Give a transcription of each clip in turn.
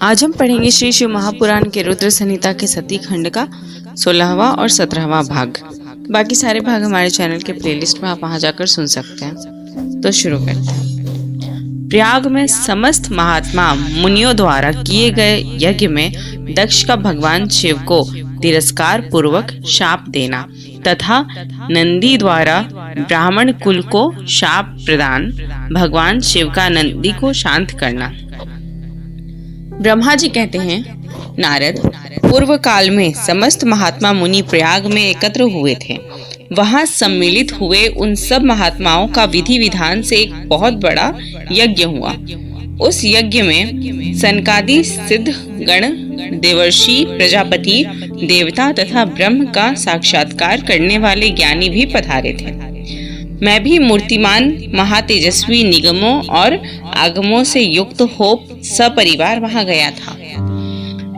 आज हम पढ़ेंगे श्री शिव महापुराण के रुद्र संहिता के सती खंड का 16वां और 17वां भाग। बाकी सारे भाग हमारे चैनल के प्लेलिस्ट में आप वहां जाकर सुन सकते हैं। तो शुरू करते हैं। प्रयाग में समस्त महात्मा मुनियों द्वारा किए गए यज्ञ में दक्ष का भगवान शिव को तिरस्कार पूर्वक शाप देना तथा नंदी द्वारा ब्राह्मण कुल को शाप प्रदान, भगवान शिव का नंदी को शांत करना। ब्रह्मा जी कहते हैं, नारद, पूर्व काल में समस्त महात्मा मुनि प्रयाग में एकत्र हुए थे। वहां सम्मिलित हुए उन सब महात्माओं का विधि विधान से एक बहुत बड़ा यज्ञ हुआ। उस यज्ञ में सनकादि सिद्ध गण, देवर्षि, प्रजापति, देवता तथा ब्रह्म का साक्षात्कार करने वाले ज्ञानी भी पधारे थे। मैं भी मूर्तिमान महातेजस्वी निगमों और आगमों से युक्त हो सपरिवार वहां गया था।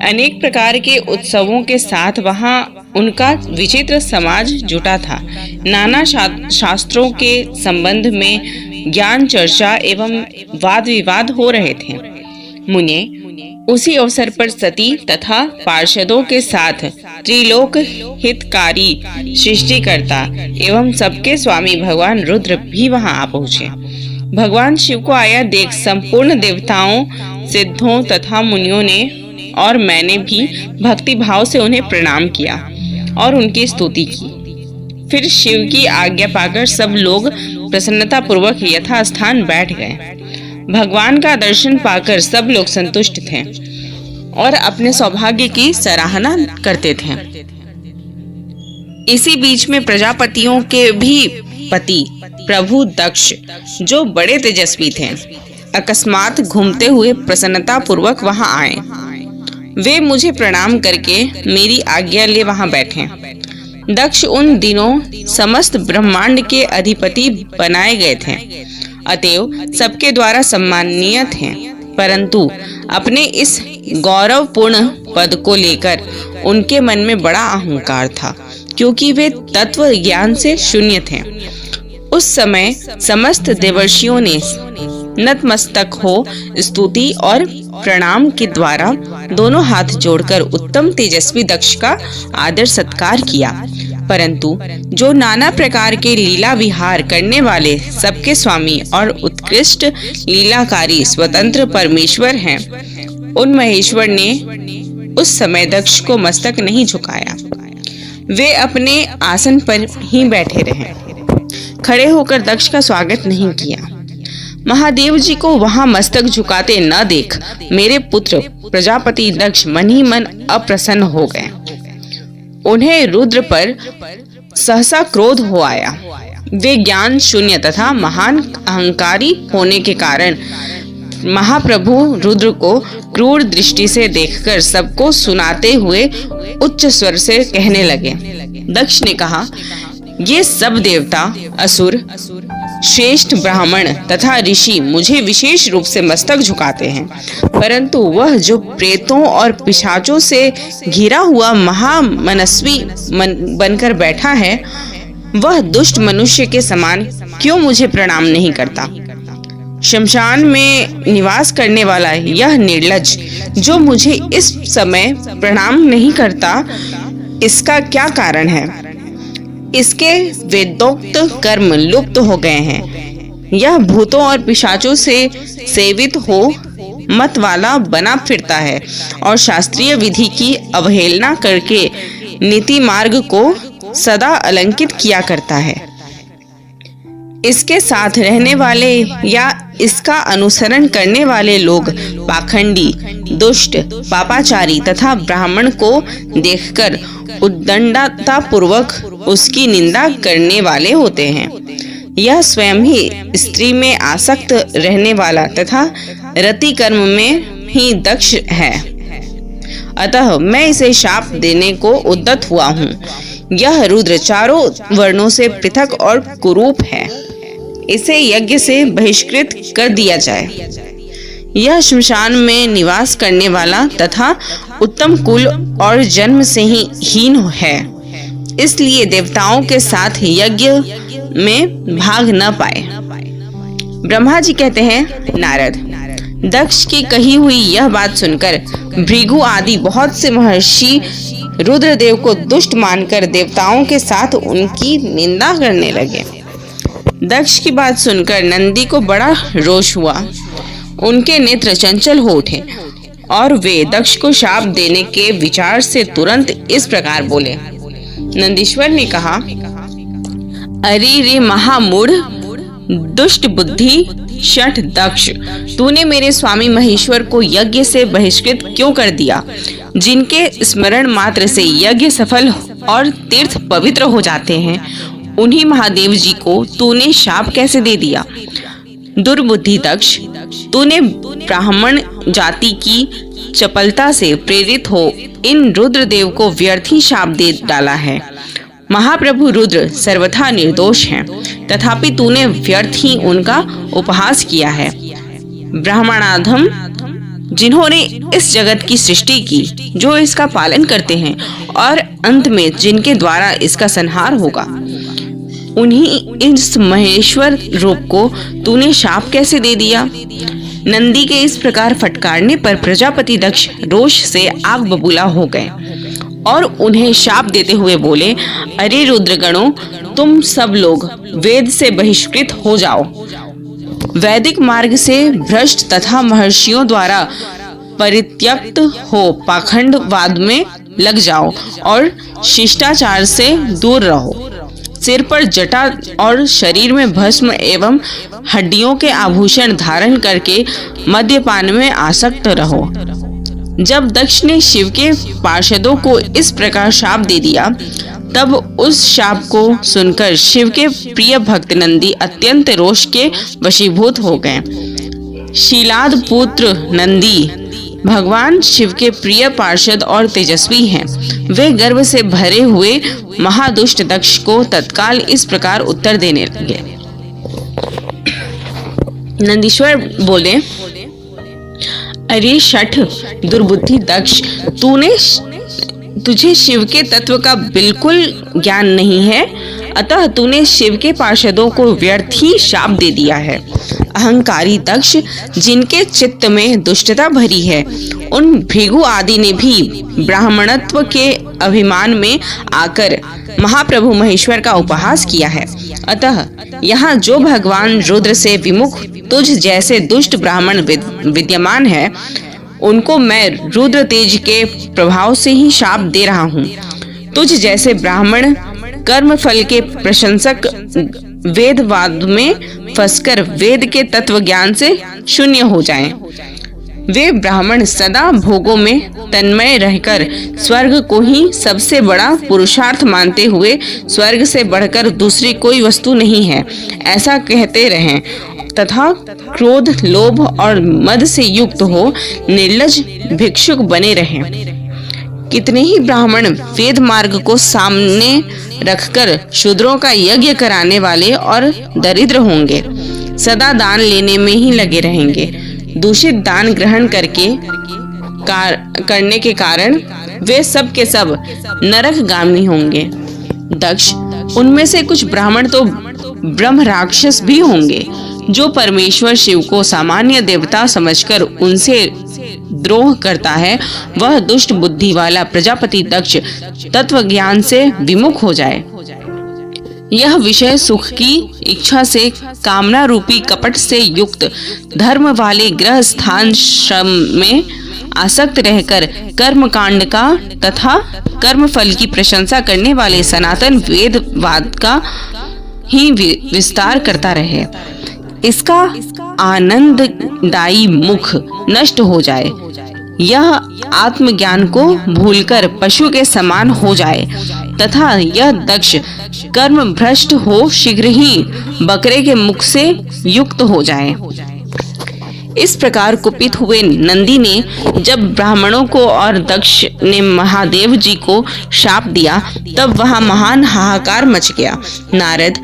अनेक प्रकार के उत्सवों के साथ वहां उनका विचित्र समाज जुटा था। नाना शास्त्रों के संबंध में ज्ञान चर्चा एवं वाद विवाद हो रहे थे। मुने उसी अवसर पर सती तथा पार्षदों के साथ त्रिलोक हितकारी सृष्टिकर्ता एवं सबके स्वामी भगवान रुद्र भी वहां आ पहुँचे। भगवान शिव को आया देख संपूर्ण देवताओं, सिद्धों तथा मुनियों ने और मैंने भी भक्ति भाव से उन्हें प्रणाम किया और उनकी स्तुति की। फिर शिव की आज्ञा पाकर सब लोग प्रसन्नता पूर्वक यथास्थान बैठ गए। भगवान का दर्शन पाकर सब लोग संतुष्ट थे और अपने सौभाग्य की सराहना करते थे। इसी बीच में प्रजापतियों के भी पति प्रभु दक्ष, जो बड़े तेजस्वी थे, अकस्मात घूमते हुए प्रसन्नता पूर्वक वहां आए। वे मुझे प्रणाम करके मेरी आज्ञा ले वहां बैठे। दक्ष उन दिनों समस्त ब्रह्मांड के अधिपति बनाए गए थे, अतएव सबके द्वारा सम्माननीय थे, परंतु अपने इस गौरवपूर्ण पद को लेकर उनके मन में बड़ा अहंकार था, क्योंकि वे तत्व ज्ञान से शून्य थे। उस समय समस्त देवर्षियों ने नतमस्तक हो स्तुति और प्रणाम के द्वारा दोनों हाथ जोड़कर उत्तम तेजस्वी दक्ष का आदर सत्कार किया। परंतु जो नाना प्रकार के लीला विहार करने वाले सबके स्वामी और उत्कृष्ट लीलाकारी स्वतंत्र परमेश्वर हैं, उन महेश्वर ने उस समय दक्ष को मस्तक नहीं झुकाया। वे अपने आसन पर ही बैठे रहे, खड़े होकर दक्ष का स्वागत नहीं किया। महादेव जी को वहां मस्तक झुकाते न देख मेरे पुत्र प्रजापति दक्ष मन ही मन अप्रसन्न हो गए। उन्हें रुद्र पर सहसा क्रोध हो आया। वे ज्ञान शून्य तथा महान अहंकारी होने के कारण महाप्रभु रुद्र को क्रूर दृष्टि से देखकर सबको सुनाते हुए उच्च स्वर से कहने लगे। दक्ष ने कहा, ये सब देवता, असुर, श्रेष्ठ ब्राह्मण तथा ऋषि मुझे विशेष रूप से मस्तक झुकाते हैं, परंतु वह जो प्रेतों और पिशाचों से घिरा हुआ महामनस्वी बनकर बैठा है, वह दुष्ट मनुष्य के समान क्यों मुझे प्रणाम नहीं करता? शमशान में निवास करने वाला यह निर्लज्ज जो मुझे इस समय प्रणाम नहीं करता, इसका क्या कारण है? इसके वेदोक्त कर्म लुप्त हो गए हैं। यह भूतों और पिशाचों से सेवित हो मत वाला बना फिरता है और शास्त्रीय विधि की अवहेलना करके नीति मार्ग को सदा अलंकित किया करता है। इसके साथ रहने वाले या इसका अनुसरण करने वाले लोग पाखंडी, दुष्ट, पापाचारी तथा ब्राह्मण को देखकर उद्दंडता पूर्वक उसकी निंदा करने वाले होते हैं। यह स्वयं ही स्त्री में आसक्त रहने वाला तथा रति कर्म में ही दक्ष है। अतः मैं इसे शाप देने को उद्यत हुआ हूँ। यह रुद्र चारों वर्णों से पृथक और कुरूप है। इसे यज्ञ से बहिष्कृत कर दिया जाए। यह श्मशान में निवास करने वाला तथा उत्तम कुल और जन्म से ही हीन है, इसलिए देवताओं के साथ यज्ञ में भाग न पाए। ब्रह्मा जी कहते हैं, नारद, दक्ष की कही हुई यह बात सुनकर भृगु आदि बहुत से महर्षि रुद्रदेव को दुष्ट मानकर देवताओं के साथ उनकी निंदा करने लगे। दक्ष की बात सुनकर नंदी को बड़ा रोष हुआ। उनके नेत्र चंचल हो उठे और वे दक्ष को शाप देने के विचार से तुरंत इस प्रकार बोले। नंदीश्वर ने कहा, अरे रे महामूढ़, दुष्ट बुद्धि शठ दक्ष, तूने मेरे स्वामी महेश्वर को यज्ञ से बहिष्कृत क्यों कर दिया? जिनके स्मरण मात्र से यज्ञ सफल और तीर्थ पवित्र हो जाते हैं, उन्हीं महादेव जी को तूने शाप कैसे दे दिया? दुर्बुद्धि दक्ष, तूने ब्राह्मण जाति की चपलता से प्रेरित हो इन रुद्रदेव को व्यर्थ ही शाप दे डाला है। महाप्रभु रुद्र सर्वथा निर्दोष हैं, तथापि तूने व्यर्थ ही उनका उपहास किया है। ब्राह्मणाधम, जिन्होंने इस जगत की सृष्टि की, जो इसका पालन करते हैं और अंत में जिनके द्वारा इसका संहार होगा, उन्हीं इस महेश्वर रूप को तूने शाप कैसे दे दिया? नंदी के इस प्रकार फटकारने पर प्रजापति दक्ष रोष से आग बबूला हो गए और उन्हें शाप देते हुए बोले, अरे रुद्रगणों, तुम सब लोग वेद से बहिष्कृत हो जाओ। वैदिक मार्ग से भ्रष्ट तथा महर्षियों द्वारा परित्यक्त हो पाखंडवाद में लग जाओ और शिष्टाचार से दूर रहो। सिर पर जटा और शरीर में भस्म एवं हड्डियों के आभूषण धारण करके मद्यपान में आसक्त रहो। जब दक्ष ने शिव के पार्षदों को इस प्रकार शाप दे दिया, तब उस शाप को सुनकर शिव के प्रिय भक्त नंदी अत्यंत रोष के वशीभूत हो गए। शीलाद पुत्र नंदी भगवान शिव के प्रिय पार्षद और तेजस्वी हैं। वे गर्व से भरे हुए महादुष्ट दक्ष को तत्काल इस प्रकार उत्तर देने लगे। नंदीश्वर बोले, अरे शठ दुर्बुद्धि दक्ष, तुझे शिव के तत्व का बिल्कुल ज्ञान नहीं है, अतः तूने शिव के पार्षदों को व्यर्थ ही शाप दे दिया है। अहंकारी दक्ष, जिनके चित्त में दुष्टता भरी है, उन भृगु आदि ने भी ब्राह्मणत्व के अभिमान में आकर महाप्रभु महेश्वर का उपहास किया है। अतः यहाँ जो भगवान रुद्र से विमुख तुझ जैसे दुष्ट ब्राह्मण विद्यमान है, उनको मैं रुद्र तेज के प्रभाव से ही शाप दे रहा हूँ। तुझ जैसे ब्राह्मण कर्म फल के प्रशंसक वेदवाद में फंसकर वेद के तत्व ज्ञान से शून्य हो जाएं। वे ब्राह्मण सदा भोगों में तन्मय रहकर स्वर्ग को ही सबसे बड़ा पुरुषार्थ मानते हुए स्वर्ग से बढ़कर दूसरी कोई वस्तु नहीं है, ऐसा कहते रहें तथा क्रोध, लोभ और मद से युक्त हो निर्लज भिक्षुक बने रहें। कितने ही ब्राह्मण वेद मार्ग को सामने रखकर शूद्रों का यज्ञ कराने वाले और दरिद्र होंगे, सदा दान लेने में ही लगे रहेंगे। दूषित दान ग्रहण करने के कारण वे सब के सब नरकगामी होंगे। दक्ष, उनमें से कुछ ब्राह्मण तो ब्रह्म राक्षस भी होंगे, जो परमेश्वर शिव को सामान्य देवता समझकर उनसे द्रोह करता है। वह दुष्ट बुद्धि वाला प्रजापति दक्ष तत्व ज्ञान से विमुख हो जाए। यह विषय सुख की इच्छा से कामना रूपी कपट से युक्त धर्म वाले ग्रह स्थान श्रम में आसक्त रहकर कर्म कांड का तथा कर्म फल की प्रशंसा करने वाले सनातन वेदवाद का ही विस्तार करता रहे। इसका आनंददायी मुख नष्ट हो जाए, यह आत्मज्ञान को भूलकर पशु के समान हो जाए तथा यह दक्ष कर्म भ्रष्ट हो शीघ्र ही बकरे के मुख से युक्त हो जाए। इस प्रकार कुपित हुए नंदी ने जब ब्राह्मणों को और दक्ष ने महादेव जी को शाप दिया, तब वहां महान हाहाकार मच गया। नारद,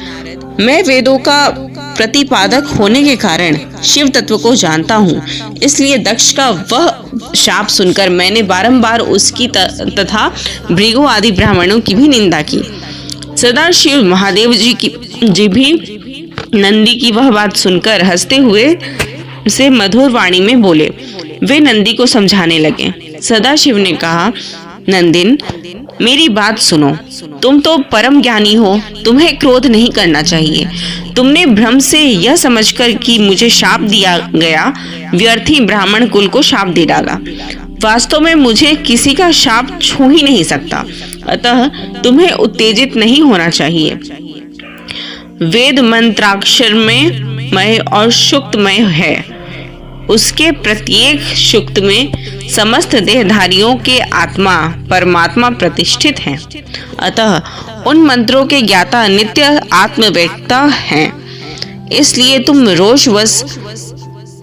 मैं वेदों का प्रतिपादक होने के कारण शिव तत्व को जानता हूँ, इसलिए दक्ष का वह शाप सुनकर मैंने बारंबार उसकी तथा भृगु आदि ब्राह्मणों की भी निंदा की। सदा शिव महादेव जी भी नंदी की वह बात सुनकर हंसते हुए से मधुर वाणी में बोले। वे नंदी को समझाने लगे। सदाशिव ने कहा, नंदिन, मेरी बात सुनो। तुम तो परम ज्ञानी हो, तुम्हें क्रोध नहीं करना चाहिए। तुमने भ्रम से यह समझकर कि मुझे शाप दिया गया, व्यर्थी ब्राह्मण कुल को शाप दे डाला। वास्तव में मुझे किसी का शाप छू ही नहीं सकता, अतः तुम्हें उत्तेजित नहीं होना चाहिए। वेद मंत्राक्षर में मय और शुक्तमय है। उसके प्रत्येक शुक्त में समस्त देहधारियों के आत्मा परमात्मा प्रतिष्ठित हैं। अतः उन मंत्रों के ज्ञाता नित्य आत्मव्यक्ता हैं। इसलिए तुम रोषवश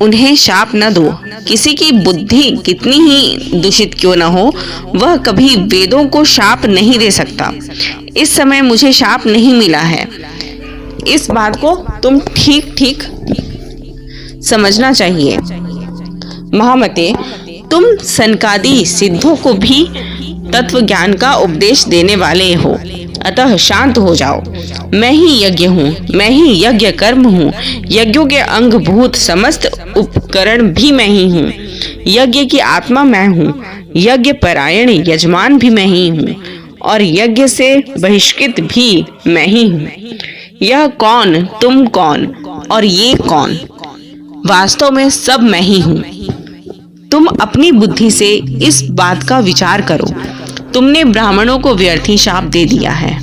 उन्हें शाप न दो। किसी की बुद्धि कितनी ही दूषित क्यों न हो, वह कभी वेदों को शाप नहीं दे सकता। इस समय मुझे शाप नहीं मिला है, इस बात को तुम ठीक ठीक समझना चाहिए। महामते, तुम सनकादि सिद्धों को भी तत्व ज्ञान का उपदेश देने वाले हो, अतः शांत हो जाओ। मैं ही यज्ञ हूँ, मैं ही यज्ञ कर्म हूँ। यज्ञों के अंगभूत समस्त उपकरण भी मैं ही हूँ। यज्ञ की आत्मा मैं हूँ। यज्ञ परायण यजमान भी मैं ही हूँ और यज्ञ से बहिष्कृत भी मैं ही हूँ। यह कौन, तुम कौन और ये कौन? वास्तव में सब मैं ही हूँ। तुम अपनी बुद्धि से इस बात का विचार करो। तुमने ब्राह्मणों को व्यर्थी शाप दे दिया है।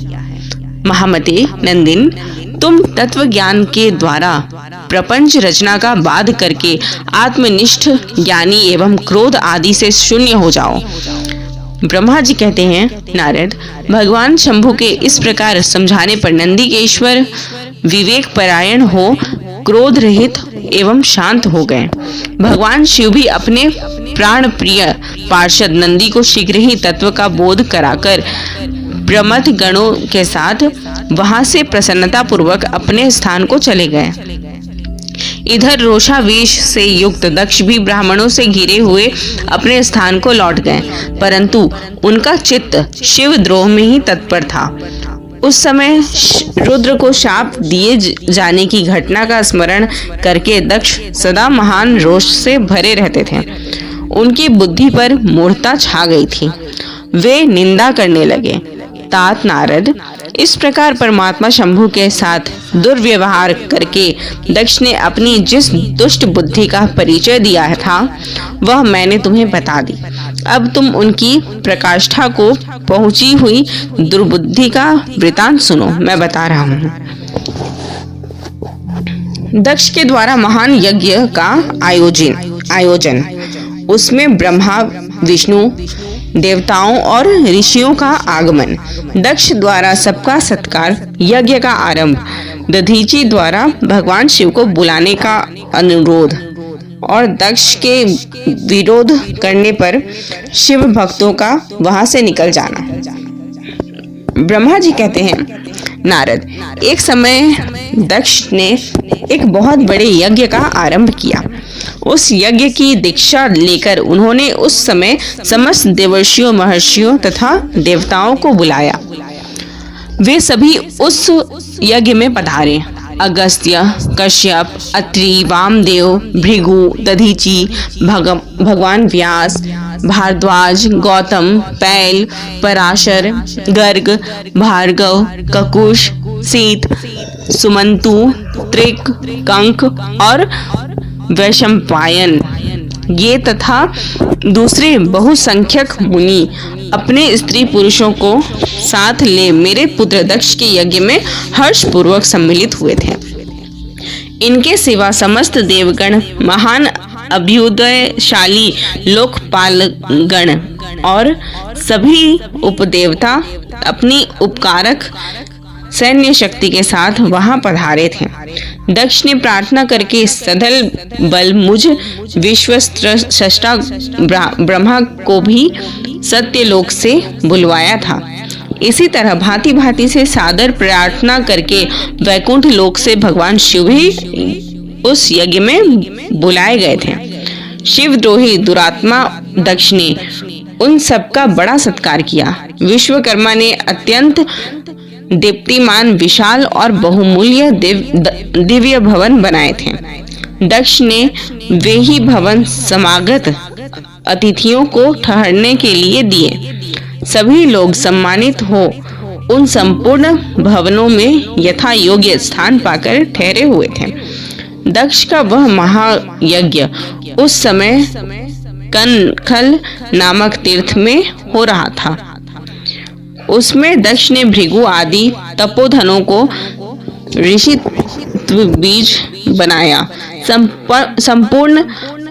महामते नंदिन, तुम तत्व ज्ञान के द्वारा प्रपंच रचना का बाध करके आत्मनिष्ठ ज्ञानी एवं क्रोध आदि से शून्य हो जाओ। ब्रह्मा जी कहते हैं, नारद, भगवान शंभु के इस प्रकार समझाने पर नंदी के ईश्वर विवेक परायण हो क्रोध रहित एवं शांत हो गए। भगवान शिव भी अपने प्राण प्रिय पार्षद नंदी को शीघ्र ही तत्व का बोध कराकर ब्रह्मथ गणों के साथ वहां से प्रसन्नता पूर्वक अपने स्थान को चले गए। इधर रोषावेश से युक्त दक्ष भी ब्राह्मणों से घिरे हुए अपने स्थान को लौट गए, परंतु उनका चित्त शिव द्रोह में ही तत्पर था। उस समय रुद्र को शाप दिए जाने की घटना का स्मरण करके दक्ष सदा महान रोष से भरे रहते थे। उनकी बुद्धि पर मूर्छा छा गई थी। वे निंदा करने लगे। तात नारद, इस प्रकार परमात्मा शंभु के साथ दुर्व्यवहार करके दक्ष ने अपनी जिस दुष्ट बुद्धि का परिचय दिया था वह मैंने तुम्हें बता दी। अब तुम उनकी प्रकाष्ठा को पहुंची हुई दुर्बुद्धि का वृतांत सुनो। मैं बता रहा हूँ। दक्ष के द्वारा महान यज्ञ का आयोजन उसमें ब्रह्मा, विष्णु, देवताओं और ऋषियों का आगमन, दक्ष द्वारा सबका सत्कार, यज्ञ का आरंभ, दधीचि द्वारा भगवान शिव को बुलाने का अनुरोध और दक्ष के विरोध करने पर शिव भक्तों का वहां से निकल जाना। ब्रह्मा जी कहते हैं, नारद, एक समय दक्ष ने एक बहुत बड़े यज्ञ का आरंभ किया। उस यज्ञ की दीक्षा लेकर उन्होंने उस समय समस्त देवर्षियों, महर्षियों तथा देवताओं को बुलाया। वे सभी उस यज्ञ में पधारे। अगस्त्य, कश्यप, अत्रि, वामदेव, भृगु, दधीचि, भगवान व्यास, भारद्वाज, गौतम, पैल, पराशर, गर्ग, भार्गव, ककुश, सीत, सुमंतु, त्रिक, कंक और वैशंपायन ये तथा दूसरे बहुसंख्यक मुनि अपने स्त्री पुरुषों को साथ ले मेरे पुत्र दक्ष के यज्ञ में हर्ष पूर्वक सम्मिलित हुए थे। इनके सिवा समस्त देवगण, महान अभ्युदयशाली लोकपालगण और सभी उपदेवता अपनी उपकारक सैन्य शक्ति के साथ वहां पधारे थे। दक्ष ने प्रार्थना करके सदल बल मुझ विश्वस्रष्टा ब्रह्मा को भी सत्यलोक से बुलवाया था। इसी तरह भांति भांति से सादर प्रार्थना करके वैकुंठ लोक से भगवान शिव ही उस यज्ञ में बुलाए गए थे। शिवद्रोही दुरात्मा दक्ष ने उन सबका बड़ा सत्कार किया। विश्वकर्मा ने अत्यंत दीप्तिमान, विशाल और बहुमूल्य दिव्य भवन बनाए थे। दक्ष ने वे ही भवन समागत अतिथियों को ठहरने के लिए दिए। सभी लोग सम्मानित हो उन संपूर्ण भवनों में यथा योग्य स्थान पाकर ठहरे हुए थे। दक्ष का वह महायज्ञ उस समय कनखल नामक तीर्थ में हो रहा था। उसमें दक्ष ने भृगु आदि तपोधनों को ऋषि बीज बनाया। संपूर्ण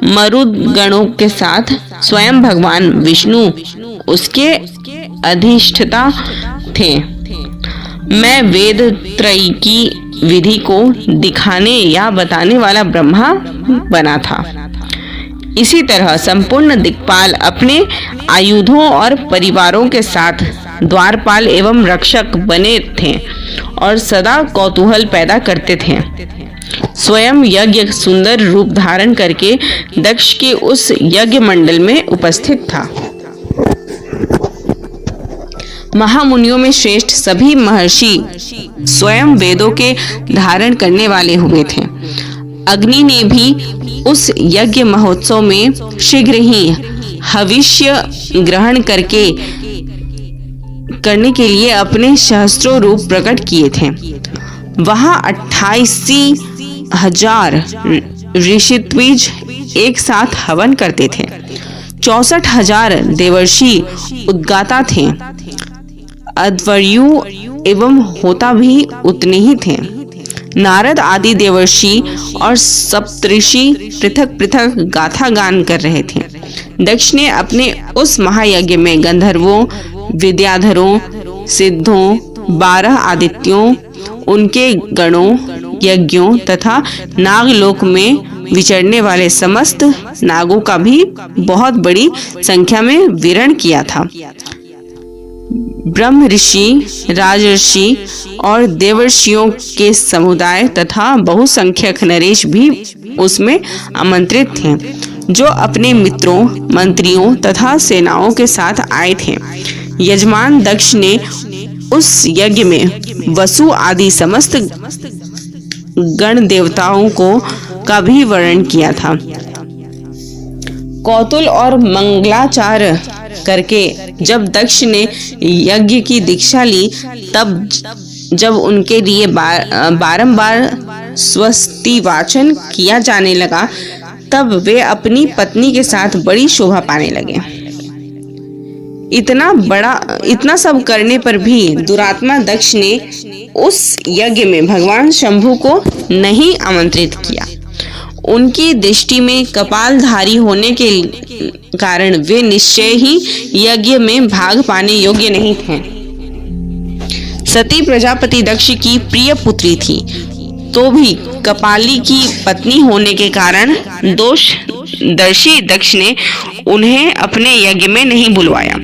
मरुदगणों के साथ स्वयं भगवान विष्णु उसके अधिष्ठता थे। मैं वेद त्रयी की विधि को दिखाने या बताने वाला ब्रह्मा बना था। इसी तरह संपूर्ण दिक्पाल अपने आयुधों और परिवारों के साथ द्वारपाल एवं रक्षक बने थे और सदा कौतूहल पैदा करते थे। स्वयं यज्ञ सुंदर रूप धारण करके दक्ष के उस यज्ञ मंडल में उपस्थित था। महामुनियों में श्रेष्ठ सभी महर्षि स्वयं वेदों के धारण करने वाले हुए थे। अग्नि ने भी उस यज्ञ महोत्सव में शीघ्र ही हविष्य ग्रहण करने के लिए अपने सहस्त्रों रूप प्रकट किए थे। वहां 88,000 ऋषित्विज एक साथ हवन करते थे। 64,000 देवर्षि उद्गाता थे। अध्वर्यु एवं होता भी उतने ही थे। नारद आदि देवर्षि और सप्तऋषि पृथक पृथक गाथा गान कर रहे थे। दक्ष ने अपने उस महायज्ञ में गंधर्वों, विद्याधरों, सिद्धों, 12 आदित्यों, उनके गणों, यज्ञों तथा नागलोक में विचरने वाले समस्त नागों का भी बहुत बड़ी संख्या में विरण किया था। ब्रह्म ऋषि, राजर्षि और देवर्षियों के समुदाय तथा बहुसंख्यक नरेश भी उसमें आमंत्रित थे, जो अपने मित्रों, मंत्रियों तथा सेनाओं के साथ आए थे। यजमान दक्ष ने उस यज्ञ में वसु आदि समस्त गण देवताओं का भी वर्णन किया था। कौतुल और मंगलाचार करके जब दक्ष ने यज्ञ की दीक्षा ली, तब जब उनके लिए बारंबार स्वस्ति वाचन किया जाने लगा, तब वे अपनी पत्नी के साथ बड़ी शोभा पाने लगे। इतना सब करने पर भी दुरात्मा दक्ष ने उस यज्ञ में भगवान शंभु को नहीं आमंत्रित किया। उनकी दृष्टि में कपालधारी होने के कारण वे निश्चय ही यज्ञ में भाग पाने योग्य नहीं थे। सती प्रजापति दक्ष की प्रिय पुत्री थी, तो भी कपाली की पत्नी होने के कारण दोषदर्शी दक्ष ने उन्हें अपने यज्ञ में नहीं बुलवाया।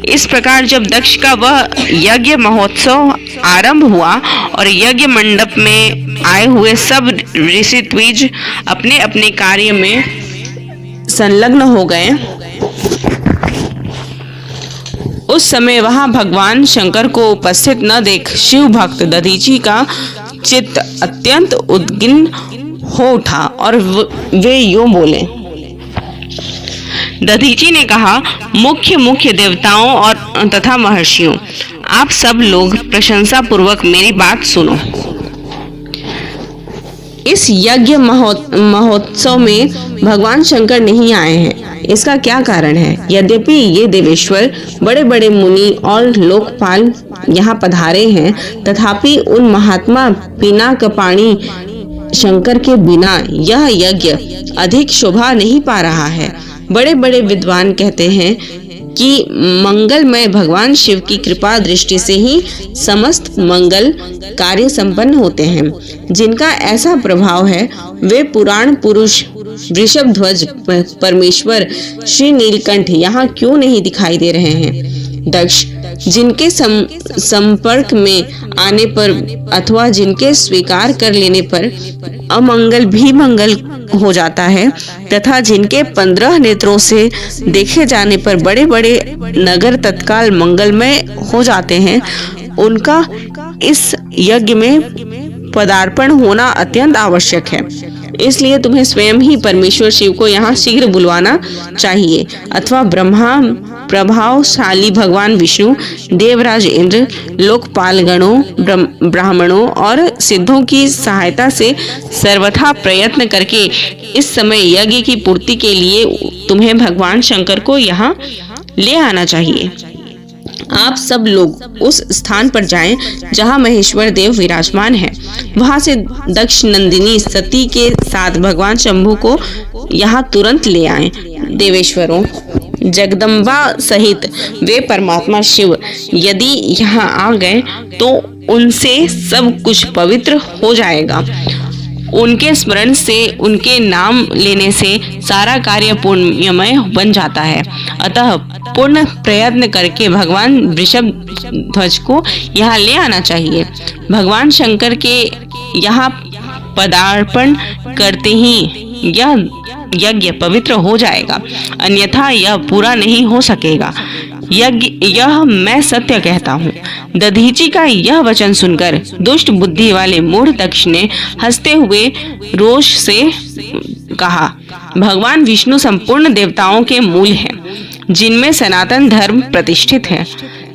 इस प्रकार जब दक्ष का वह यज्ञ महोत्सव आरंभ हुआ और यज्ञ मंडप में आए हुए सब ऋषित्विज अपने अपने कार्य में संलग्न हो गए, उस समय वहां भगवान शंकर को उपस्थित न देख शिव भक्त दधीची का चित्त अत्यंत उद्विग्न हो उठा और वे यूं बोले। दधीची ने कहा, मुख्य देवताओं और तथा महर्षियों, आप सब लोग प्रशंसा पूर्वक मेरी बात सुनो। इस यज्ञ महोत्सव में भगवान शंकर नहीं आए हैं। इसका क्या कारण है? यद्यपि ये देवेश्वर, बड़े बड़े मुनि और लोकपाल यहाँ पधारे हैं, तथापि उन महात्मा पिनाकपाणी शंकर के बिना यह यज्ञ अधिक शोभा नहीं पा रहा है। बड़े बड़े विद्वान कहते हैं कि मंगलमय भगवान शिव की कृपा दृष्टि से ही समस्त मंगल कार्य संपन्न होते हैं। जिनका ऐसा प्रभाव है, वे पुराण पुरुष वृषभ ध्वज परमेश्वर श्री नीलकंठ यहाँ क्यों नहीं दिखाई दे रहे हैं? दक्ष, जिनके संपर्क में आने पर अथवा जिनके स्वीकार कर लेने पर अमंगल भी मंगल हो जाता है, तथा जिनके 15 नेत्रों से देखे जाने पर बड़े बड़े नगर तत्काल मंगलमय हो जाते हैं, उनका इस यज्ञ में पदार्पण होना अत्यंत आवश्यक है। इसलिए तुम्हें स्वयं ही परमेश्वर शिव को यहाँ शीघ्र बुलवाना चाहिए, अथवा ब्रह्मा, प्रभावशाली भगवान विष्णु, देवराज इंद्र, लोकपाल गणों, ब्राह्मणों और सिद्धों की सहायता से सर्वथा प्रयत्न करके इस समय यज्ञ की पूर्ति के लिए तुम्हें भगवान शंकर को यहाँ ले आना चाहिए। आप सब लोग उस स्थान पर जाएं जहां महेश्वर देव विराजमान हैं। वहां से दक्ष नंदिनी सती के साथ भगवान शंभु को यहाँ तुरंत ले आएं। देवेश्वरों, जगदम्बा सहित वे परमात्मा शिव यदि यहाँ आ गए तो उनसे सब कुछ पवित्र हो जाएगा। उनके स्मरण से, उनके नाम लेने से सारा कार्य पुण्यमय बन जाता है। अतः पूर्ण प्रयत्न करके भगवान वृषभ ध्वज को यहाँ ले आना चाहिए। भगवान शंकर के यहाँ पदार्पण करते ही यह यज्ञ पवित्र हो जाएगा, अन्यथा यह पूरा नहीं हो सकेगा। यह मैं सत्य कहता हूँ। दधीची का यह वचन सुनकर दुष्ट बुद्धि वाले मूढ़ दक्ष ने हंसते हुए रोष से कहा, भगवान विष्णु संपूर्ण देवताओं के मूल हैं, जिनमें सनातन धर्म प्रतिष्ठित है।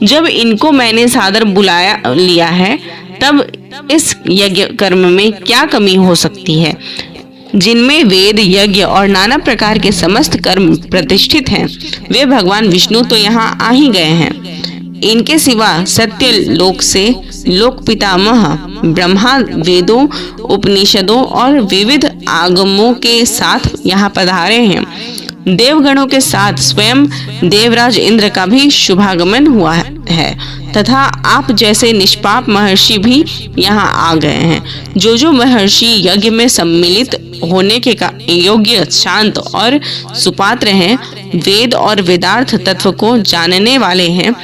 जब इनको मैंने सादर बुलाया लिया है, तब इस यज्ञ कर्म में क्या कमी हो सकती है, जिनमें वेद, यज्ञ और नाना प्रकार के समस्त कर्म प्रतिष्ठित हैं। वे भगवान विष्णु तो यहाँ आ ही गए हैं। इनके सिवा सत्य लोक से लोक पितामह ब्रह्मा वेदों, उपनिषदों और विविध आगमों के साथ यहाँ पधारे हैं। देवगणों के साथ स्वयं देवराज इंद्र का भी शुभागमन हुआ है तथा आप जैसे निष्पाप महर्षि भी यहाँ आ गए हैं। जो महर्षि यज्ञ में सम्मिलित होने के योग्य, शांत और सुपात्र हैं, वेद और वेदार्थ तत्व को जानने वाले हैं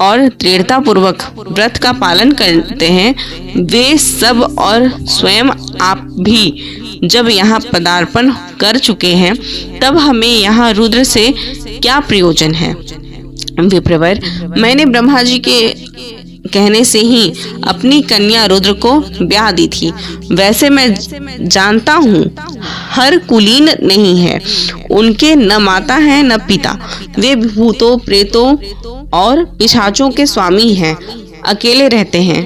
और दृढ़ता पूर्वक व्रत का पालन करते हैं, वे सब और स्वयं आप भी जब यहाँ पदार्पण कर चुके हैं, तब हमें यहाँ रुद्र से क्या प्रयोजन है। विप्रवर, मैंने ब्रह्मा जी के कहने से ही अपनी कन्या रुद्र को ब्याह दी थी। वैसे मैं जानता हूँ हर कुलीन नहीं है, उनके न माता है न पिता। वे भूतों, प्रेतों और पिशाचों के स्वामी हैं, अकेले रहते हैं।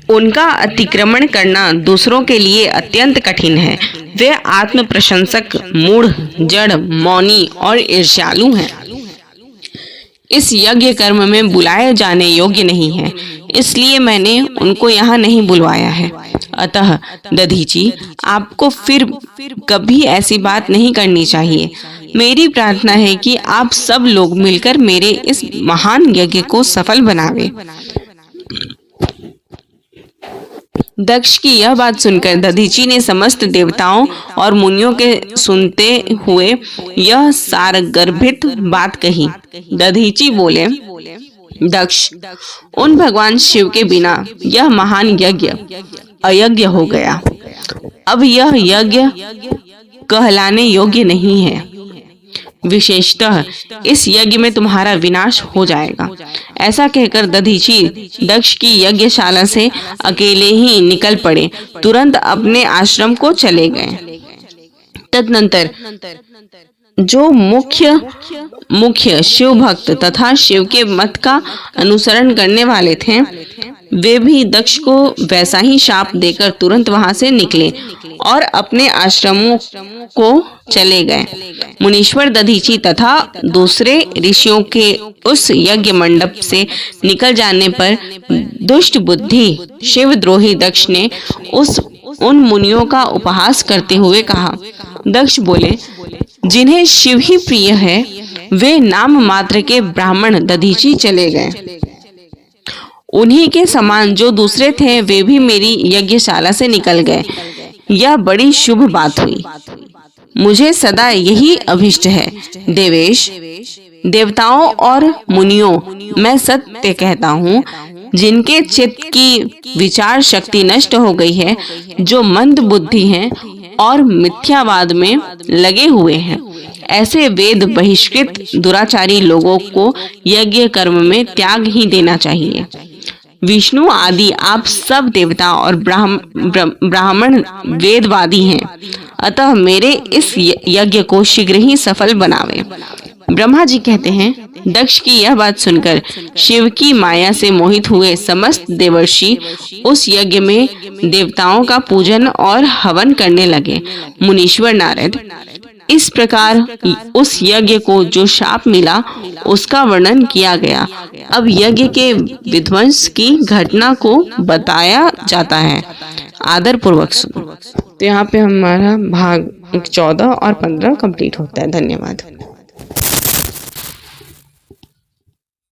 उनका अतिक्रमण करना दूसरों के लिए अत्यंत कठिन है। वे आत्म प्रशंसक, मूढ़, जड़, मौनी और ईर्ष्यालु हैं। इस यज्ञ कर्म में बुलाए जाने योग्य नहीं है, इसलिए मैंने उनको यहाँ नहीं बुलवाया है। अतः दधीची, आपको फिर कभी ऐसी बात नहीं करनी चाहिए। मेरी प्रार्थना है कि आप सब लोग मिलकर मेरे इस महान यज्ञ को सफल बनावे। दक्ष की यह बात सुनकर दधीची ने समस्त देवताओं और मुनियों के सुनते हुए यह सारगर्भित बात कही। दधीची बोले, दक्ष, उन भगवान शिव के बिना यह महान यज्ञ अयज्ञ हो गया। अब यह यज्ञ कहलाने योग्य नहीं है। विशेषतः इस यज्ञ में तुम्हारा विनाश हो जाएगा। ऐसा कहकर दधीची दक्ष की यज्ञशाला से अकेले ही निकल पड़े, तुरंत अपने आश्रम को चले गए। तदनंतर जो मुख्य शिव भक्त तथा शिव के मत का अनुसरण करने वाले थे, वे भी दक्ष को वैसा ही शाप देकर तुरंत वहां से निकले और अपने आश्रमों को चले गए। मुनीश्वर दधीची तथा दूसरे ऋषियों के उस यज्ञ मंडप से निकल जाने पर दुष्ट बुद्धि शिवद्रोही दक्ष ने उन मुनियों का उपहास करते हुए कहा। दक्ष बोले, जिन्हें शिव ही प्रिय है, वे नाम मात्र के ब्राह्मण दधीची चले गए। उन्हीं के समान जो दूसरे थे, वे भी मेरी यज्ञशाला से निकल गए। यह बड़ी शुभ बात हुई। मुझे सदा यही अभिष्ट है। देवेश, देवताओं और मुनियों, मैं सत्य कहता हूँ, जिनके चित्त की विचार शक्ति नष्ट हो गई है, जो मंद बुद्धि हैं और मिथ्यावाद में लगे हुए हैं, ऐसे वेद बहिष्कृत दुराचारी लोगों को यज्ञ कर्म में त्याग ही देना चाहिए। विष्णु आदि आप सब देवता और ब्राह्मण वेदवादी हैं, अतः मेरे इस यज्ञ को शीघ्र ही सफल बनावे। ब्रह्मा जी कहते हैं, दक्ष की यह बात सुनकर शिव की माया से मोहित हुए समस्त देवर्षि उस यज्ञ में देवताओं का पूजन और हवन करने लगे। मुनीश्वर नारद, इस प्रकार उस यज्ञ को जो शाप मिला उसका वर्णन किया गया। अब यज्ञ के विध्वंस की घटना को बताया जाता है, आदर पूर्वक सुनो। तो यहाँ पे हमारा भाग 14 और 15 कंप्लीट होता है। धन्यवाद।